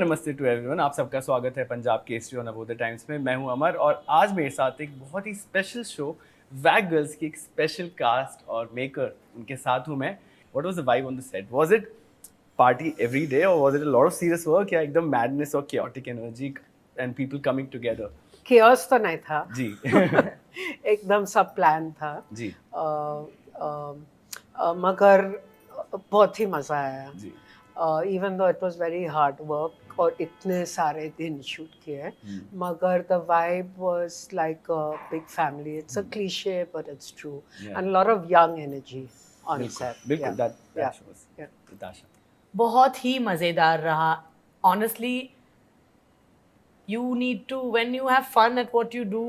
नमस्ते to everyone, आप सबका स्वागत है पंजाब केसरी और नवोदय टाइम्स में। मैं हूं अमर और आज मेरे साथ एक बहुत ही स्पेशल शो वैग गर्ल्स की एक स्पेशल कास्ट और मेकर उनके साथ हूं मैं। What was the vibe on the set? Was it party every day और was it a lot of serious work या एकदम मैडनेस और chaotic energy and people coming together? Chaos तो नहीं था जी एकदम सब प्लान था जी मगर बहुत ही मजा आया जी even though it was very hard work और इतने सारे दिन शूट किए मगर the vibe was like a big family it's a cliche but it's true and lot of young energy on set बिल्कुल that shows. Natasha. बहुत ही मज़ेदार रहा honestly. You need to, when you have fun at what you do,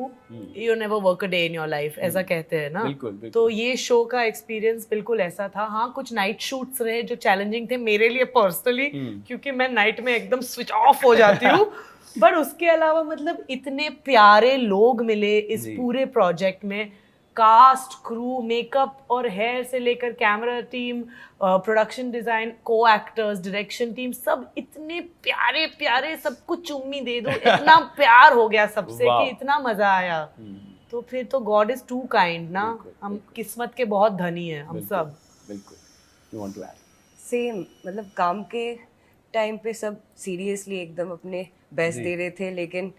you never work a day in your life, ऐसा कहते हैं ना. बिल्कुल. तो ये शो का एक्सपीरियंस बिल्कुल ऐसा था. हाँ, कुछ नाइट शूट्स रहे जो चैलेंजिंग थे मेरे लिए पर्सनली, क्योंकि मैं नाइट में एकदम स्विच ऑफ हो जाती हूँ. बट उसके अलावा मतलब इतने प्यारे लोग मिले इस पूरे प्रोजेक्ट में. कास्ट, क्रू, मेकअप और हेयर से लेकर कैमरा टीम, प्रोडक्शन डिजाइन, को एक्टर्स, डायरेक्शन टीम, सब इतने प्यारे प्यारे. सबको चुम्मी दे दो, इतना प्यार हो गया सबसे कि इतना मजा आया. तो फिर तो गॉड इज टू काइंड ना. हम किस्मत के बहुत धनी हैं हम सब. बिल्कुल. You want to add? Same, मतलब काम के टाइम पे सब सीरियसली एकदम अपने बेस्ट दे रहे थे, लेकिन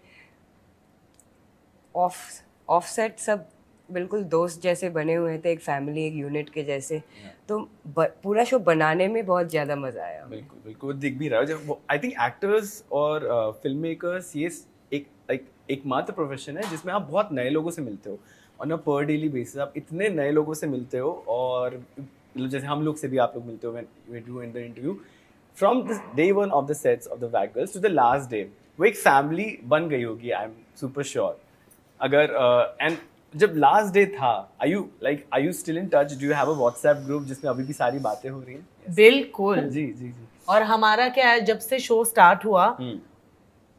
ऑफ सेट सब बिल्कुल दोस्त जैसे बने हुए थे, एक फैमिली, एक यूनिट के जैसे. तो पूरा शो बनाने में बहुत ज़्यादा मज़ा आया. बिल्कुल बिल्कुल दिख भी रहा है. आई थिंक एक्टर्स और फिल्म मेकर्स ये एकमात्र प्रोफेशन है जिसमें आप बहुत नए लोगों से मिलते हो ऑन अ पर डेली बेसिस. आप इतने नए लोगों से मिलते हो और जैसे हम लोग से भी आप लोग मिलते हो when we do in the interview. From the day one of the sets of the wag girls to the last day वो एक फैमिली बन गई होगी, आई एम सुपर श्योर. अगर एंड जब लास्ट डे था, are you still in touch? Do you have a WhatsApp group जिसमें अभी भी सारी बातें हो रही हैं? बिल्कुल. जी जी जी. और हमारा क्या है, जब से शो स्टार्ट हुआ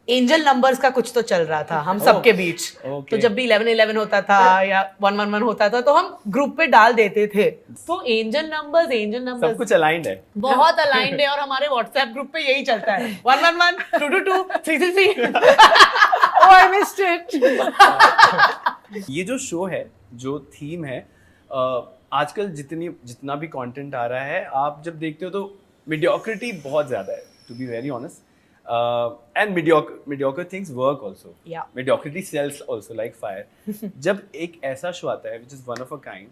एंजल नंबर्स का कुछ तो चल रहा था हम सबके बीच. तो जब भी 11-11 होता था या 1-1-1 होता था तो हम ग्रुप पे डाल देते थे. तो एंजल नंबर्स सब कुछ अलाइंड है, बहुत अलाइंड है. और हमारे व्हाट्सएप ग्रुप पे यही चलता है 1-1-1, 2-2-2, 3-3-3. Oh, I missed it. ये जो शो है, जो थीम है, आजकल जितना भी कंटेंट आ रहा है, आप जब देखते हो तो मीडियोक्रिटी बहुत ज़्यादा है, to be very honest. And mediocre things work also. Mediocrity sells also like fire. जब एक ऐसा शो आता है which is one of a kind,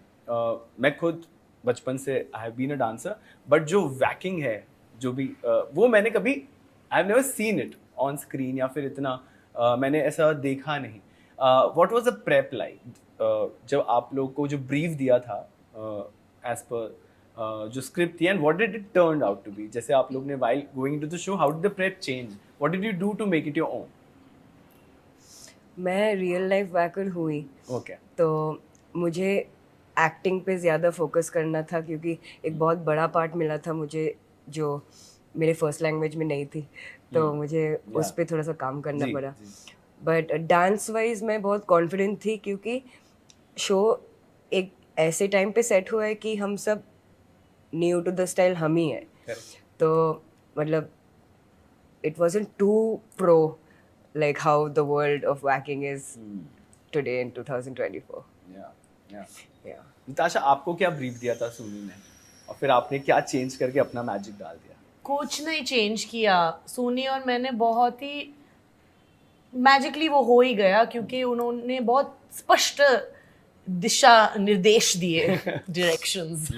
मैं खुद बचपन से I have been a dancer, but जो वैकिंग है, जो भी वो मैंने कभी I have never seen it on screen या फिर इतना मैंने ऐसा देखा नहीं. What was the prep like? जब आप लोग को जो ब्रीफ दिया था as per जो स्क्रिप्ट थी, and what did it turn out to be? जैसे आप लोग ने while going into the show, how did the prep change? What did you do to make it your own? मैं real life Wacker हुई. Okay. तो मुझे acting पे ज़्यादा फोकस करना था क्योंकि एक बहुत बड़ा पार्ट मिला था मुझे जो मेरे फर्स्ट लैंग्वेज में नहीं थी. तो मुझे उस पर थोड़ा सा काम करना पड़ा. बट डांस वाइज मैं बहुत कॉन्फिडेंट थी क्योंकि शो एक ऐसे टाइम पे सेट हुआ है कि हम सब न्यू टू द स्टाइल हम ही हैं. तो मतलब it wasn't too pro like how the world of wagging is today in 2024. Natasha, आपको क्या ब्रीफ दिया था सुनी ने और फिर आपने क्या चेंज करके अपना मैजिक डाल दिया? कुछ नहीं चेंज किया. सोनी और मैंने बहुत ही मैजिकली वो हो ही गया क्योंकि उन्होंने बहुत स्पष्ट दिशा निर्देश दिए, डायरेक्शंस.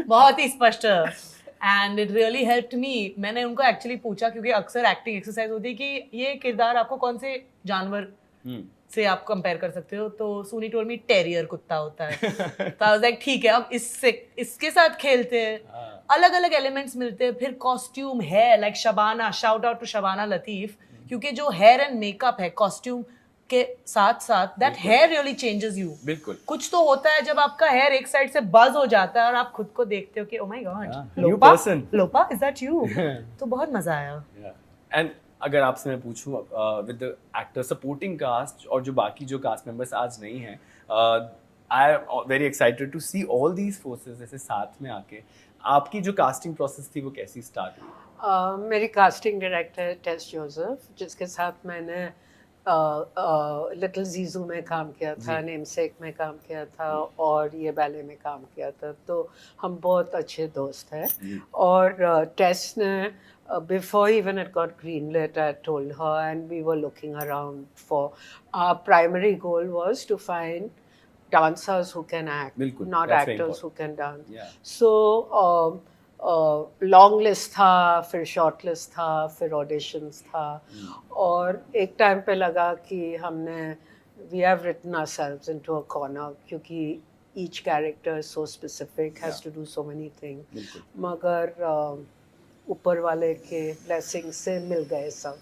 बहुत ही स्पष्ट. And it really helped me. मैंने उनको एक्चुअली पूछा क्योंकि अक्सर एक्टिंग एक्सरसाइज होती है कि ये किरदार आपको कौन से जानवर से आप कंपेयर कर सकते हो. तो सुनी टोल्ड मी टेरियर कुत्ता होता है. तो आई वाज लाइक ठीक है, अब इसके साथ खेलते हैं. अलग अलग एलिमेंट्स मिलते हैं. फिर costume, hair, like Shabana, shout out to Shabana Latif, क्योंकि जो हेयर एंड मेकअप है कॉस्ट्यूम के साथ साथ, that hair really changes you. बिल्कुल. कुछ तो होता है जब आपका हेयर एक साइड से बज हो जाता है और आप खुद को देखते हो कि oh my god, Lopa is that you. तो बहुत मजा आया. एंड अगर आपसे मैं पूछूं with the actor supporting cast और जो बाकी जो कास्ट मेंबर्स आज नहीं हैं, I am very excited to see all these forces ऐसे साथ में आके। आपकी जो कास्टिंग प्रोसेस थी वो कैसी स्टार्ट हुई? मेरी कास्टिंग डायरेक्टर टेस जोसेफ, जिसके साथ मैंने लिटिल जीजू में काम किया था, नेमसेक में काम किया था और ये बैले में काम किया था, तो हम बहुत अच्छे दोस्त हैं। और टेस ने before even it got greenlit, I told her, and we were looking around for, our primary goal was to find dancers who can act, बिल्कुल, not that's very actors who important. can dance. Yeah. So long list था, फिर short list था, फिर auditions था, और एक time पे लगा कि हमने we have written ourselves into a corner, क्योंकि each character is so specific, has to do so many things, मगर ऊपर वाले के ब्लेसिंग से मिल गए सब।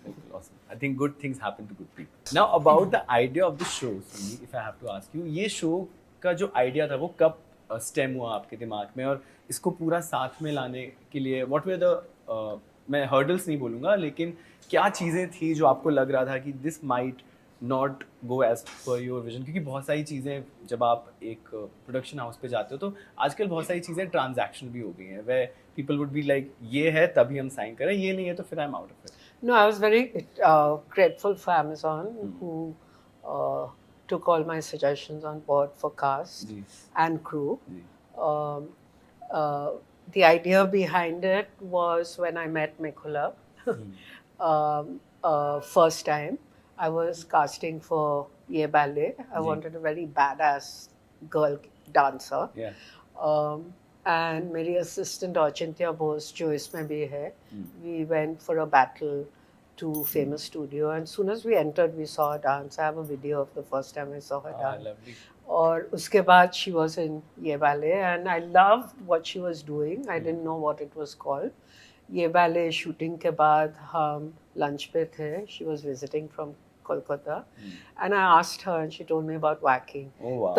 Awesome. I think good things happen to good people. Now about the idea of the show, Sumi, if I have to ask you, ये show का जो आइडिया था वो कब स्टेम हुआ आपके दिमाग में, और इसको पूरा साथ में लाने के लिए व्हाट वर द, मैं हर्डल्स नहीं बोलूँगा, लेकिन क्या चीज़ें थी जो आपको लग रहा था कि this might not go as per your vision? क्योंकि बहुत सारी चीज़ें जब आप एक प्रोडक्शन हाउस पे जाते हो तो आजकल बहुत सारी चीज़ें ट्रांजैक्शन भी हो गई हैं, वे पीपल वुड बी लाइक ये है तभी हम साइन करें, ये नहीं है तो फिर I am out of it. No, I was very grateful for Amazon, who took all my suggestions on board for cast and crew. The idea behind it was when I met Mikula first time. I was casting for Ye Ballet. I wanted a very badass girl dancer. And मेरी assistant Achintya Bose, जो इसमें भी है, we went for a battle to Famous Studio, and soon as we entered, we saw her dance. I have a video of the first time I saw her dance. Lovely. और उसके बाद she was in Ye Ballet, and I loved what she was doing. I didn't know what it was called. Ye Ballet shooting के बाद हम lunch पे थे. She was visiting from Kolkata, and I asked her, and she told me about whacking. Oh wow.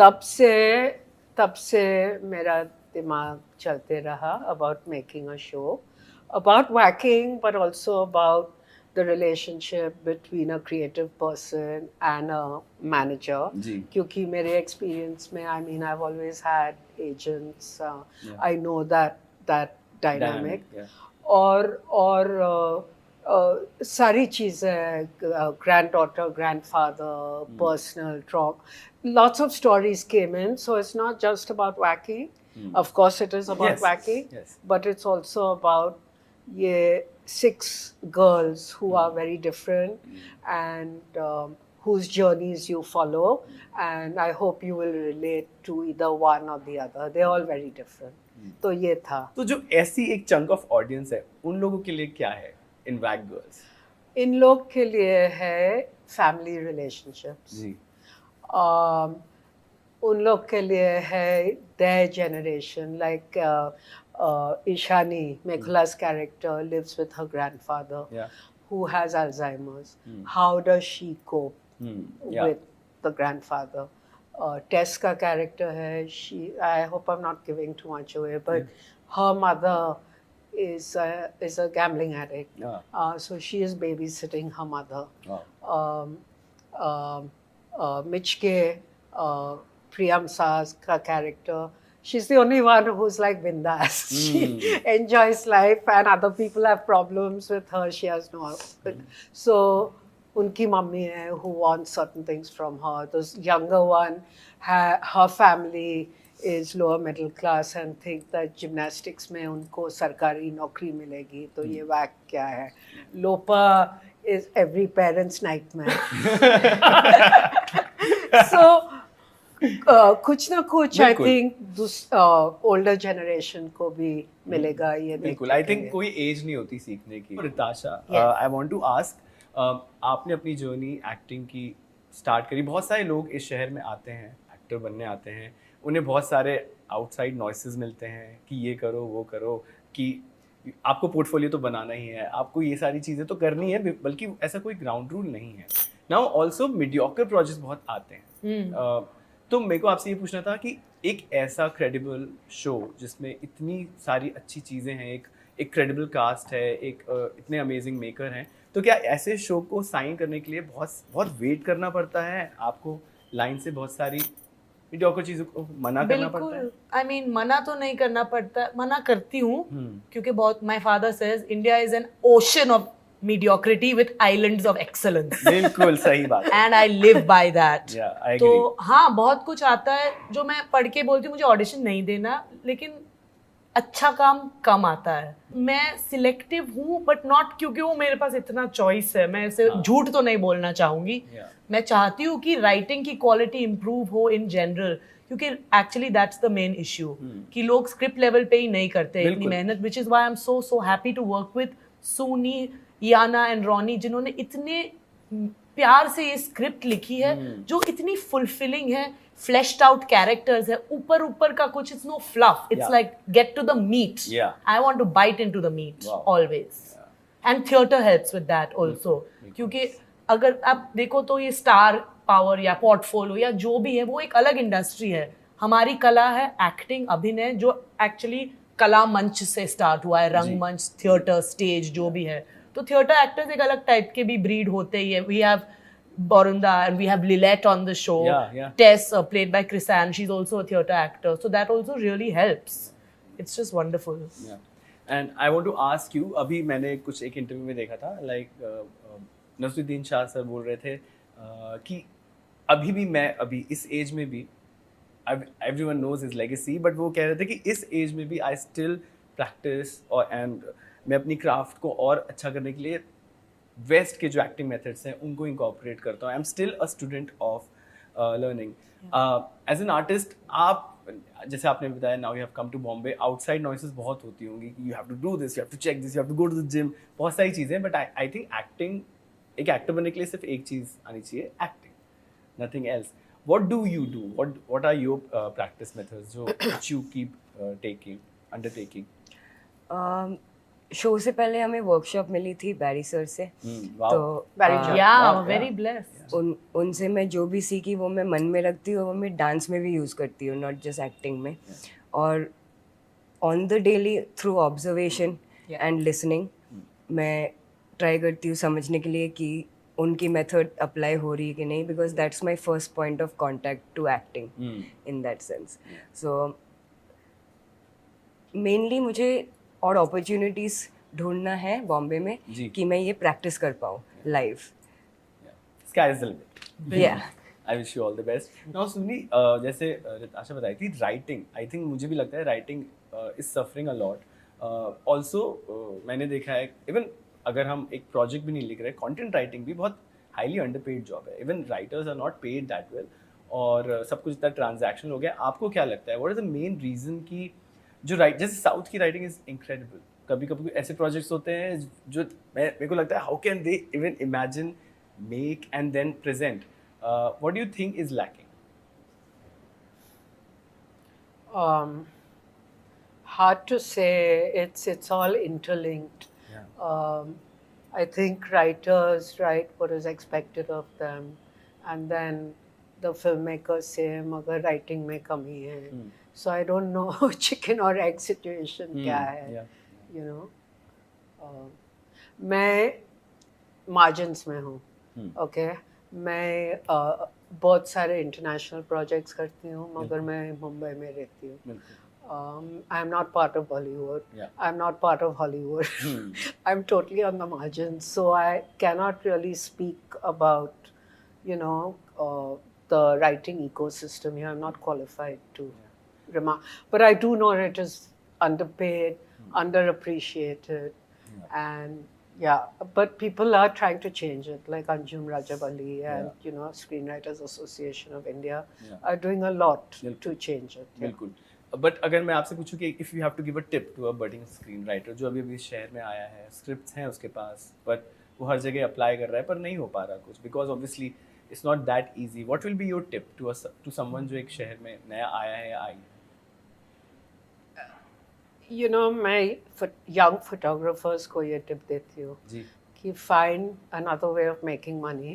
तब से मेरा दिमाग चलते रहा about making a show about whacking, but also about the relationship between a creative person and a manager. क्योंकि मेरे experience में, I mean, I've always had agents. I know that dynamic. और सारी चीज़ें, granddaughter, grandfather, personal trauma, lots of stories came in. So it's not just about whacking. Of course it is about whacking, but it's also about ये 6 girls who are very different, and whose journeys you follow, and I hope you will relate to either one or the other. They're all very different. तो ये था। तो जो ऐसी एक chunk of audience है, उन लोगों के लिए क्या है इन वैक गर्ल्स? इन लोग के लिए है फैमिली रिलेशनशिप्स, उन लोग के लिए है their generation, like Ishani, Mekhula's character, lives with her grandfather who has Alzheimer's. How does she cope with the grandfather? Tess ka character hai, I hope I'm not giving too much away, but her mother is a gambling addict. So she is babysitting her mother. Michke, Priyam Sa's character, she's the only one who's like bindas. She enjoys life, and other people have problems with her. She has no. So, unki mummy hai who wants certain things from her. The younger one, her family is lower middle class and think that gymnastics में उनको सरकारी नौकरी मिलेगी, तो ये वैक क्या है? लोपा is every parent's nightmare. So कुछ ना कुछ I think older generation को भी मिलेगा ये देखने। बिल्कुल, I think कोई एज नहीं होती सीखने की। रिताशा, I want to ask, आपने अपनी जर्नी एक्टिंग की स्टार्ट करी, बहुत सारे लोग इस शहर में आते हैं, एक्टर बनने आते हैं, उन्हें बहुत सारे आउटसाइड नॉइसेस मिलते हैं कि ये करो वो करो, कि आपको पोर्टफोलियो तो बनाना ही है, आपको ये सारी चीज़ें तो करनी है, बल्कि ऐसा कोई ग्राउंड रूल नहीं है। नाउ ऑल्सो मीडियोकर प्रोजेक्ट्स बहुत आते हैं। तो मेरे को आपसे ये पूछना था कि एक ऐसा क्रेडिबल शो जिसमें इतनी सारी अच्छी चीज़ें हैं, एक क्रेडिबल कास्ट है, एक इतने अमेजिंग मेकर हैं, तो क्या ऐसे शो को साइन करने के लिए बहुत वेट करना पड़ता है? आपको लाइन से बहुत सारी मीडियोकर चीजों को मना करना पड़ता है? बिल्कुल, आई मीन मना तो नहीं करना पड़ता, मना करती हूँ क्योंकि बहुत, my father says India is an ocean of mediocrity with islands of excellence. बिल्कुल सही बात है। And I live by that. Yeah, I agree. तो हाँ, बहुत कुछ आता है जो मैं पढ़ के बोलती हूँ मुझे ऑडिशन नहीं देना, लेकिन अच्छा काम कम आता है। मैं सिलेक्टिव हूँ बट नॉट क्योंकि वो मेरे पास इतना चॉइस है, मैं इसे झूठ तो नहीं बोलना चाहूंगी। मैं चाहती हूँ कि राइटिंग की क्वालिटी इंप्रूव हो इन जनरल, क्योंकि actually that's the main issue कि लोग स्क्रिप्ट लेवल पे ही नहीं करते इतनी मेहनत, which is why I am so happy to work with Sooni, Yana and Ronnie, जिन्होंने इतने प्यार से ये स्क्रिप्ट लिखी है जो इतनी फुलफिलिंग है, फ्लैश्ड आउट कैरेक्टर्स है, ऊपर का कुछ, it's no fluff, it's like get to the meat, I want to bite into the meat always, and theatre helps with that also, क्योंकि अगर आप देखो तो ये स्टार पावर या पोर्टफोलियो या जो भी है वो एक अलग इंडस्ट्री है। हमारी कला है एक्टिंग, अभिनय, जो एक्चुअली कला मंच से स्टार्ट हुआ है, रंगमंच, थिएटर, स्टेज जो भी है। तो थिएटर एक्टर्स एक अलग टाइप के भी ब्रीड होते ही है। We have Borunda and we have Lilette on the show. Tess, played by Chrisanne, she's also a theatre actor. So that also really helps. It's just wonderful. Yeah. And I want to ask you, अभी मैंने कुछ एक interview में देखा था, Nasruddin Shah sir बोल रहे थे कि अभी भी मैं अभी इस एज में भी, everyone knows his legacy, but वो कह रहे थे कि इस एज में भी I still practice and मैं अपनी क्राफ्ट को और अच्छा करने के लिए वेस्ट के जो एक्टिंग मेथड्स हैं उनको इंकॉर्पोरेट करता हूँ। I am still a student of learning. As an artist, आप जैसे आपने बताया, now you have come to Bombay, outside noises बहुत होती होंगी कि you have to do this, you have to check this, you have to go to the gym, बहुत सारी चीज़ें, बट आई थिंक एक्टिंग, एक एक्टर बनने के लिए सिर्फ एक चीज़ आनी चाहिए, acting, nothing else. What do you do? What are your practice methods जो which you keep undertaking? Show से पहले हमें वर्कशॉप मिली थी बैरी सर से, तो वेरी ब्लेस्ड। उनसे मैं जो भी सीखी वो मैं मन में रखती हूँ, वो मैं डांस में भी यूज़ करती हूँ, नॉट जस्ट एक्टिंग में। और on the daily through observation and listening मैं ट्राई करती हूँ समझने के लिए कि उनकी मेथड अप्लाई हो रही है कि नहीं, because that's my first point of contact to acting in that sense. So mainly मुझे और अपॉर्चुनिटीज ढूंढना है बॉम्बे में कि मैं ये प्रैक्टिस कर पाऊँ live. Sky is the limit. Yeah. I wish you all the best. Now सुनी, जैसे आशा बताई थी, राइटिंग, आई थिंक मुझे भी लगता है writing is suffering a lot. Also मैंने देखा है, इवन अगर हम एक प्रोजेक्ट भी नहीं लिख रहे, कंटेंट राइटिंग भी बहुत हाईली अंडरपेड जॉब है। Even writers are not paid that well, और सब कुछ इतना ट्रांजैक्शनल हो गया। आपको क्या लगता है, what is the main reason कि जो जैसे साउथ की राइटिंग इज इनक्रेडिबल, कभी कभी ऐसे प्रोजेक्ट्स होते हैं जो मेरे को लगता है how can they even imagine, make and then present, what do you think is lacking? Hard to say. It's all interlinked. I think writers write what is expected of them, and then the filmmakers say मगर writing में कमी है. So I don't know chicken or egg situation क्या है, you know. मैं margins में हूँ, okay. मैं बहुत सारे international projects करती हूँ, मगर मैं मुंबई में रहती हूँ. I'm not part of Bollywood. I'm not part of Hollywood. I'm totally on the margins, so I cannot really speak about, you know, the writing ecosystem here. I'm not qualified to remark, but I do know it is underpaid, underappreciated, and but people are trying to change it, like Anjum Rajabali and you know, Screenwriters Association of India are doing a lot to change it. बिल्कुल। But अगर मैं आपसे पूछूं कि if you have to give a tip to a budding screen writer जो अभी शहर में आया है, स्क्रिप्ट्स हैं उसके पास, बट वो हर जगह अप्लाई कर रहा है पर नहीं हो पा रहा कुछ, because obviously it's not that easy, what will be your tip to someone जो एक शहर में नया आया है या आई है? You know, मैं young photographers को ये tip देती हूँ कि find another way of making money.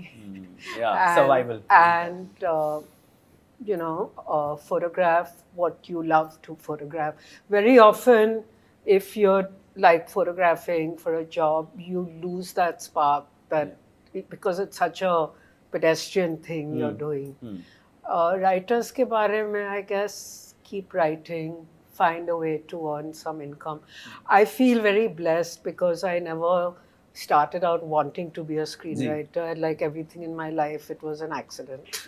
Survival. And you know, photograph what you love to photograph. Very often, if you're like photographing for a job, you lose that spark, because it's such a pedestrian thing you're doing. Writers के बारे में, I guess, keep writing, find a way to earn some income. I feel very blessed because I never started out wanting to be a screenwriter. Like everything in my life, it was an accident.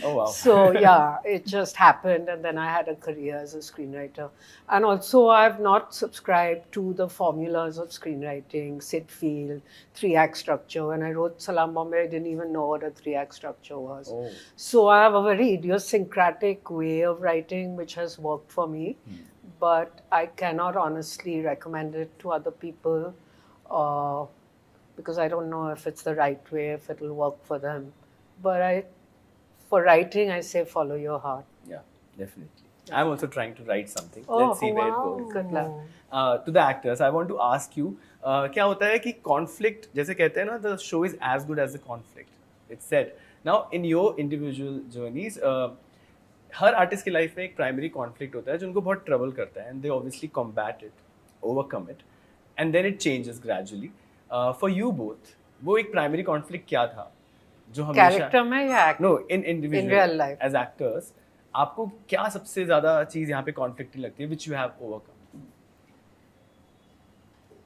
Oh wow. So yeah, it just happened, and then I had a career as a screenwriter. And also, I've not subscribed to the formulas of screenwriting, sit field, 3-act structure. When I wrote Salam Bombay, I didn't even know what a 3-act structure was. Oh. So I have a very idiosyncratic way of writing which has worked for me, but I cannot honestly recommend it to other people. Because I don't know if it's the right way, if it will work for them. But for writing, I say follow your heart. Yeah, definitely. I'm also trying to write something. Oh, Let's see where it wow. goes. Good luck. To the actors, I want to ask you, क्या होता है कि conflict, जैसे कहते हैं ना, the show is as good as the conflict. It's said. Now, in your individual journeys, her artist की life में एक primary conflict होता है जो उनको बहुत trouble करता है, and they obviously combat it, overcome it, and then it changes gradually. For you both, वो एक primary conflict क्या था जो हमेशा Character में या act? No, in individual, In real life. as actors, आपको क्या सबसे ज्यादा चीज यहाँ पे conflicting लगती है which you have overcome?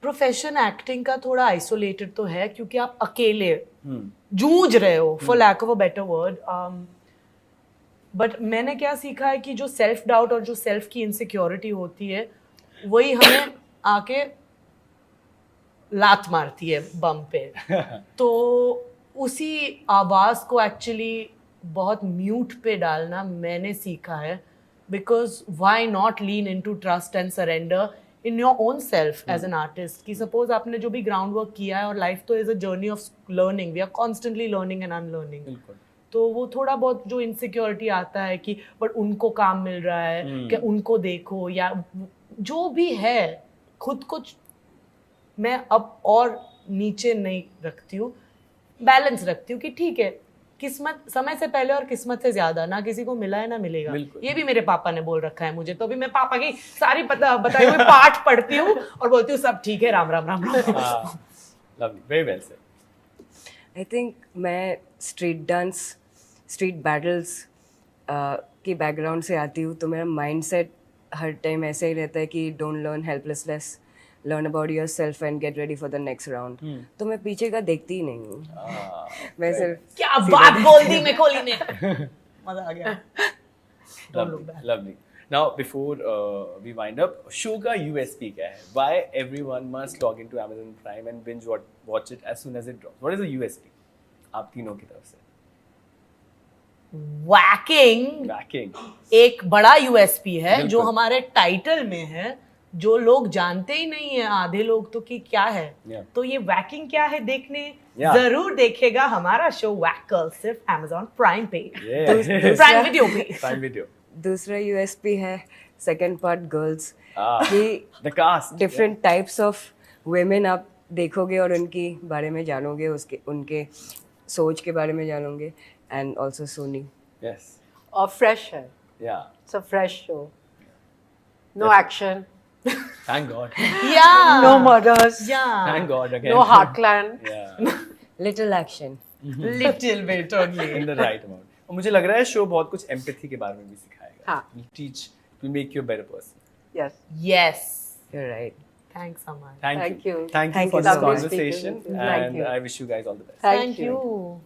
Profession acting का थोड़ा आइसोलेटेड तो है क्योंकि आप अकेले जूझ रहे हो, for lack of a better word. But मैंने क्या सीखा है कि जो सेल्फ डाउट और जो सेल्फ की इनसिक्योरिटी होती है वही हमें आके लात मारती है बम पे. तो उसी आवाज को एक्चुअली बहुत म्यूट पे डालना मैंने सीखा है. Because why not lean into trust and surrender in your own self as an artist. कि सपोज आपने जो भी ग्राउंड वर्क किया है, और लाइफ तो is a journey of learning, we are constantly learning and unlearning. तो वो थोड़ा बहुत जो इनसिक्योरिटी आता है कि बट उनको काम मिल रहा है, कि उनको देखो, या जो भी है, खुद को मैं अब और नीचे नहीं रखती हूँ, बैलेंस रखती हूँ कि ठीक है, किस्मत समय से पहले और किस्मत से ज्यादा ना किसी को मिला है ना मिलेगा. ये भी मेरे पापा ने बोल रखा है मुझे, तो अभी मैं पापा की सारी बताई हुई पाठ पढ़ती हूँ और बोलती हूँ सब ठीक है, Ram Ram Ram Ram. Lovely, very well said. I think मैं स्ट्रीट डांस, स्ट्रीट बैटल्स की बैकग्राउंड से आती हूँ, तो मेरा माइंडसेट हर टाइम ऐसा ही रहता है कि don't learn helplessness, learn about your self and get ready for the next round. तो मैं पीछे का देखती ही नहीं हूँ. मैं सिर्फ क्या बात बोल दी मेकोली ने. मजा आ गया. Lovely. Now, before we wind up, show का USP क्या है? Why everyone must log into Amazon Prime and binge watch it as soon as it drops? What is the USP? आप तीनों की तरफ से. वैकिंग एक बड़ा यूएसपी है जो हमारे टाइटल में है, जो लोग जानते ही नहीं है आधे लोग तो कि क्या है. तो ये वैकिंग क्या है देखने जरूर देखेगा हमारा शो वैक गर्ल, सिर्फ Amazon प्राइम पे, प्राइम वीडियो पे. Prime video. दूसरा यूएसपी है सेकंड पार्ट गर्ल्स, कि the cast, different types of women आप देखोगे और उनके बारे में जानोगे, उनके सोच के बारे में जानोगे. And also Sony. Yes. और fresh है. Yeah. It's a fresh show. No action. Thank God. Yeah. No murders. Yeah. Thank God again. No heartland. Yeah. Little action. Little bit only. In the right amount. और मुझे लग रहा है show बहुत कुछ empathy के बारे में भी सिखाएगा. हाँ. Will teach, will make you a better person. Yes. Yes. You're right. Thanks, Aman. Thank Thank you. you. Thank you Thank for you. this Lovely speaking conversation, with you. Thank and you. I wish you guys all the best. Thank you. you.